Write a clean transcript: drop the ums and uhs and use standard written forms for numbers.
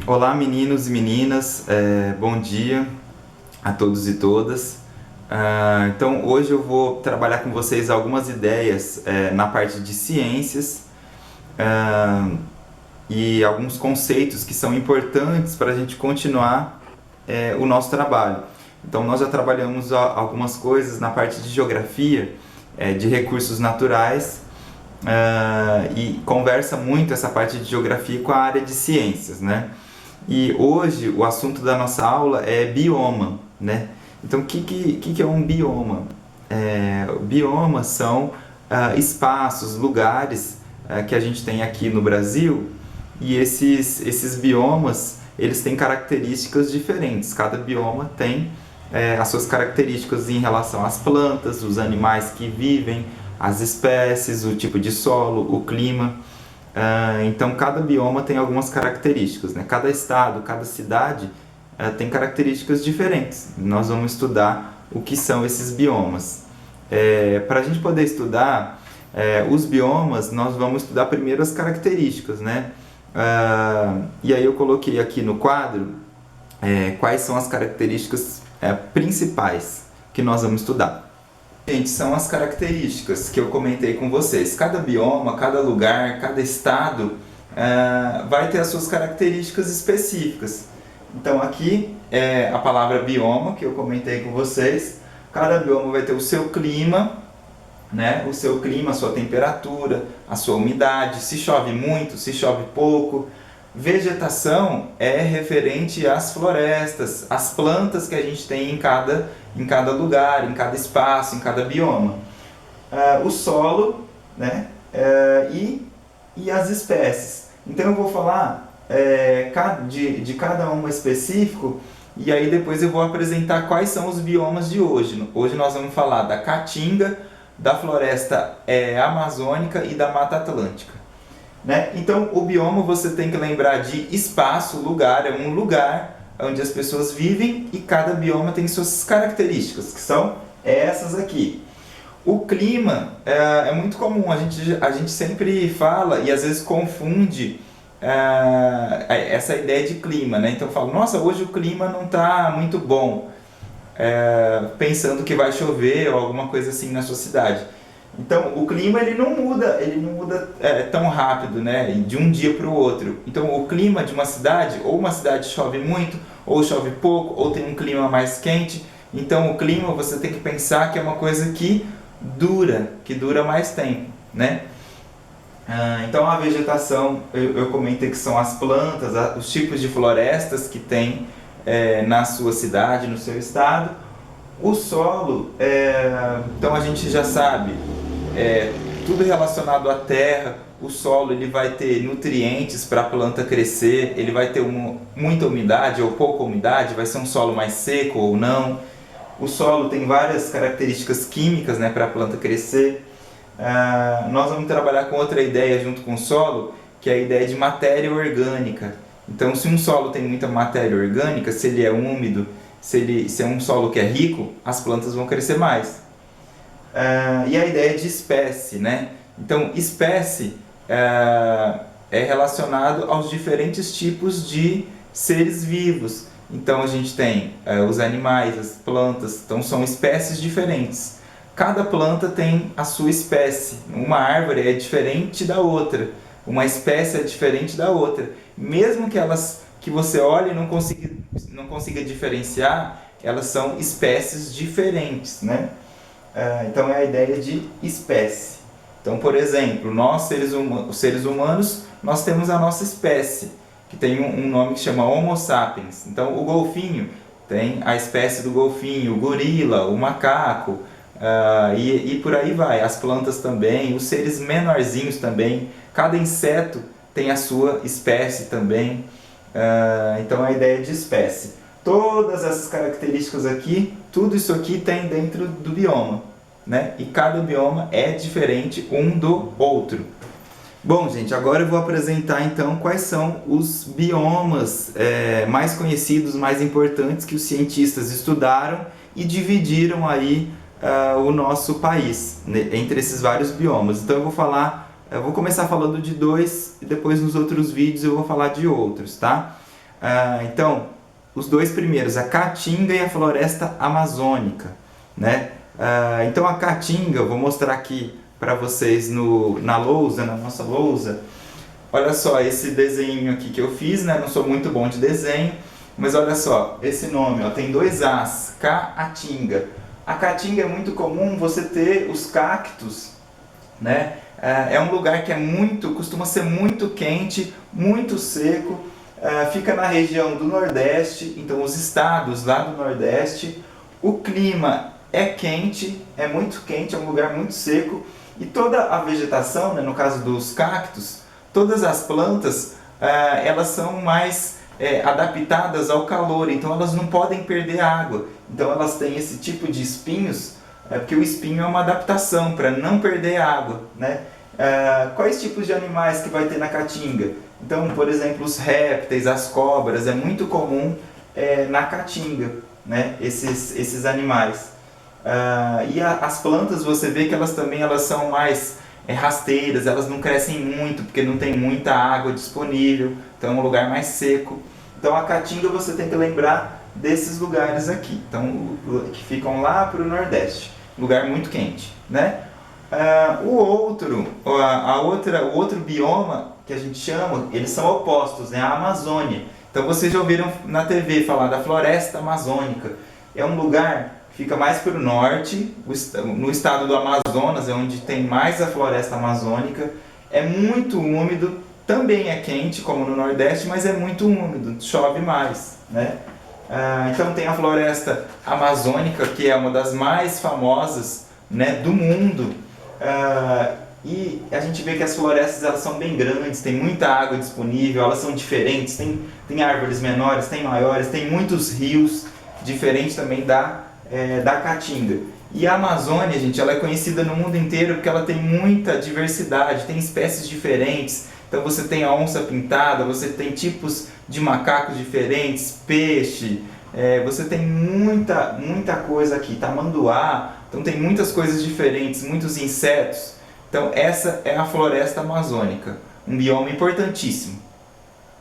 Olá meninos e meninas, bom dia a todos e todas. Então hoje eu vou trabalhar com vocês algumas ideias na parte de ciências e alguns conceitos que são importantes para a gente continuar o nosso trabalho. Então nós já trabalhamos algumas coisas na parte de geografia, de recursos naturais, e conversa muito essa parte de geografia com a área de ciências, né? E hoje o assunto da nossa aula é bioma, né? Então o que é um bioma? Biomas são espaços, lugares que a gente tem aqui no Brasil, e esses biomas eles têm características diferentes. Cada bioma tem as suas características em relação às plantas, os animais que vivem, as espécies, o tipo de solo, o clima. Então cada bioma tem algumas características, né? Cada estado, cada cidade tem características diferentes. Nós vamos estudar o que são esses biomas. Para a gente poder estudar os biomas, nós vamos estudar primeiro as características, né? E aí eu coloquei aqui no quadro quais são as características principais que nós vamos estudar. Gente, são as características que eu comentei com vocês. Cada bioma, cada lugar, cada estado vai ter as suas características específicas. Então aqui é a palavra bioma que eu comentei com vocês. Cada bioma vai ter o seu clima, né? O seu clima, a sua temperatura, a sua umidade, se chove muito, se chove pouco. Vegetação é referente às florestas, às plantas que a gente tem em cada lugar, em cada espaço, em cada bioma. O solo, né? E as espécies. Então eu vou falar de cada um específico, e aí depois eu vou apresentar quais são os biomas de hoje. Hoje nós vamos falar da Caatinga, da floresta amazônica e da Mata Atlântica. Né? Então o bioma você tem que lembrar de espaço, lugar, é um lugar onde as pessoas vivem, e cada bioma tem suas características, que são essas aqui. O clima é muito comum, a gente sempre fala e às vezes confunde essa ideia de clima, né? Então eu falo, nossa, hoje o clima não está muito bom, pensando que vai chover ou alguma coisa assim na sua cidade. Então o clima ele não muda tão rápido, né? De um dia para o outro. Então o clima de uma cidade, ou uma cidade chove muito, ou chove pouco, ou tem um clima mais quente. Então o clima você tem que pensar que é uma coisa que dura mais tempo, né? Então a vegetação, eu comentei que são as plantas, os tipos de florestas que tem na sua cidade, no seu estado. O solo, então a gente já sabe, tudo relacionado à terra. O solo ele vai ter nutrientes para a planta crescer, ele vai ter muita umidade ou pouca umidade, vai ser um solo mais seco ou não. O solo tem várias características químicas, né, para a planta crescer. Nós vamos trabalhar com outra ideia junto com o solo, que é a ideia de matéria orgânica. Então se um solo tem muita matéria orgânica, se ele é úmido, se é um solo que é rico, as plantas vão crescer mais. E a ideia de espécie, né? Então espécie é relacionado aos diferentes tipos de seres vivos. Então a gente tem os animais, as plantas, então são espécies diferentes. Cada planta tem a sua espécie. Uma árvore é diferente da outra, uma espécie é diferente da outra. Mesmo que você olhe e não consiga diferenciar, elas são espécies diferentes, né? Então é a ideia de espécie. Então, por exemplo, nós os seres humanos, nós temos a nossa espécie, que tem um nome que chama Homo sapiens. Então o golfinho tem a espécie do golfinho, o gorila, o macaco, e por aí vai. As plantas também, os seres menorzinhos também. Cada inseto tem a sua espécie também. Então a ideia de espécie. Todas essas características aqui, tudo isso aqui tem dentro do bioma, né? E cada bioma é diferente um do outro. Bom, gente, agora eu vou apresentar então quais são os biomas mais conhecidos, mais importantes, que os cientistas estudaram e dividiram aí o nosso país, né, entre esses vários biomas. Então eu vou começar falando de dois e depois nos outros vídeos eu vou falar de outros, tá? Então, os dois primeiros, a Caatinga e a floresta amazônica, né? Então a Caatinga, eu vou mostrar aqui para vocês na lousa, na nossa lousa. Olha só esse desenho aqui que eu fiz, né? Não sou muito bom de desenho, mas olha só, esse nome, ó, tem dois As, Caatinga. A Caatinga é muito comum você ter os cactos, né? É um lugar que costuma ser muito quente, muito seco, fica na região do Nordeste, então os estados lá do Nordeste, o clima é quente, é muito quente, é um lugar muito seco, e toda a vegetação, né, no caso dos cactos, todas as plantas, elas são mais adaptadas ao calor, então elas não podem perder água. Então elas têm esse tipo de espinhos, porque o espinho é uma adaptação para não perder água, né? Quais tipos de animais que vai ter na Caatinga? Então, por exemplo, os répteis, as cobras, é muito comum na Caatinga, né? Esses animais. E as plantas, você vê que elas são mais rasteiras, elas não crescem muito, porque não tem muita água disponível, então é um lugar mais seco. Então a Caatinga você tem que lembrar desses lugares aqui, então, que ficam lá para o Nordeste, lugar muito quente, né? O outro bioma que a gente chama, eles são opostos, né? A Amazônia. Então vocês já ouviram na TV falar da floresta amazônica. É um lugar que fica mais para o norte, no estado do Amazonas, é onde tem mais a floresta amazônica. É muito úmido, também é quente, como no Nordeste, mas é muito úmido, chove mais, né? Então tem a floresta amazônica, que é uma das mais famosas, né, do mundo. E a gente vê que as florestas elas são bem grandes, tem muita água disponível, elas são diferentes, tem árvores menores, tem maiores, tem muitos rios, diferente também da Caatinga. E a Amazônia, gente, ela é conhecida no mundo inteiro porque ela tem muita diversidade, tem espécies diferentes. Então você tem a onça pintada, você tem tipos de macacos diferentes, peixe, você tem muita coisa aqui, tamanduá, então tem muitas coisas diferentes, muitos insetos. Então essa é a floresta amazônica, um bioma importantíssimo.